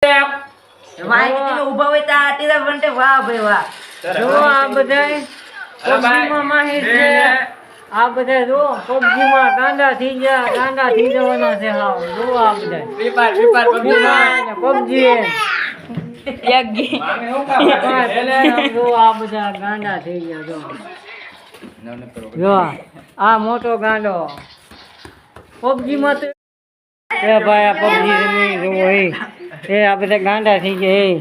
માઈ તમે ઊભા હોય તા આટીલા વંટે વાહ ભાઈ વાહ જો આ બધાય પબજીમાં માહિર છે આ બધા જો પબજીમાં ગાંડા થઈ જવાના છે હાવ જો આ બધા પબજી જો આ બધા ગાંડા થઈ ગયા જો આ મોટો ગાંડો પબજીમાં તો એ ભાઈ આ પબજી રમી જોવો એ આ બધા ગાંડા થઈ ગયા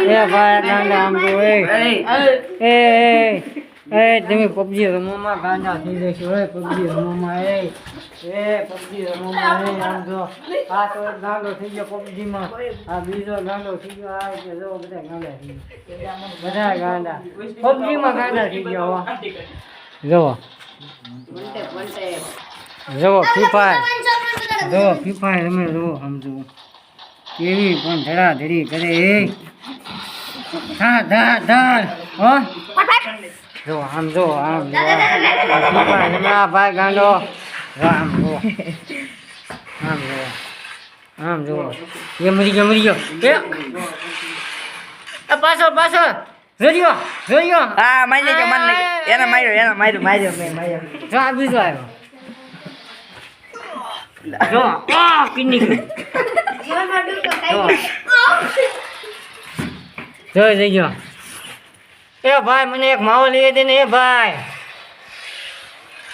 એ ભાઈ ગાંડા આમ જો એ તમે પબજી રમવામાં ગાંડા થઈ જશો પબજી રમવામાં પબજી રમવામાં આમ જો આ તો એક ગાંડો થઈ ગયો પબજીમાં આ બીજો ગાંડો થઈ ગયો આ કે જો બધા ગાંડા થઈ ગયા બધા ગાંડા પબજીમાં ગાંડા થઈ ગયા જો ફ્રી ફાયર રમે જો આમ જો કેવી પણ ધડાધડી કરે હો જો આમ જો ભાઈ ગાંડો આમ જો એ મરી ગયો એ પાછો જોયો હા મારી લેજો મને એને માર્યો મેં જો આ બીજો આવ્યો જો આ કિન્ની ગયો એ ભાઈ મને એક માવો લઈ દે ને એ ભાઈ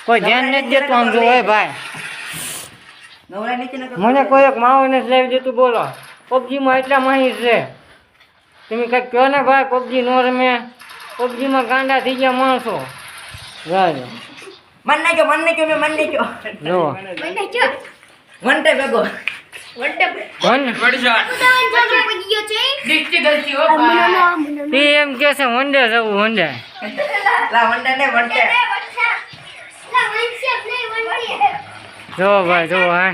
કોઈ ધ્યાન નથી દેતું આમ જો એ ભાઈ મને કોઈ એક માવો નથી લાવી દેતું બોલો પબજીમાં એટલા માહિર છે તમે કંઈક કહો ને ભાઈ પબજી નો રમે પબજીમાં ગાંડા થઈ ગયા માણસો રાજો મન નાખ્યો જો વંટે ભેગો એમ કે છે વંડે જવું વંડે જો ભાઈ જો હા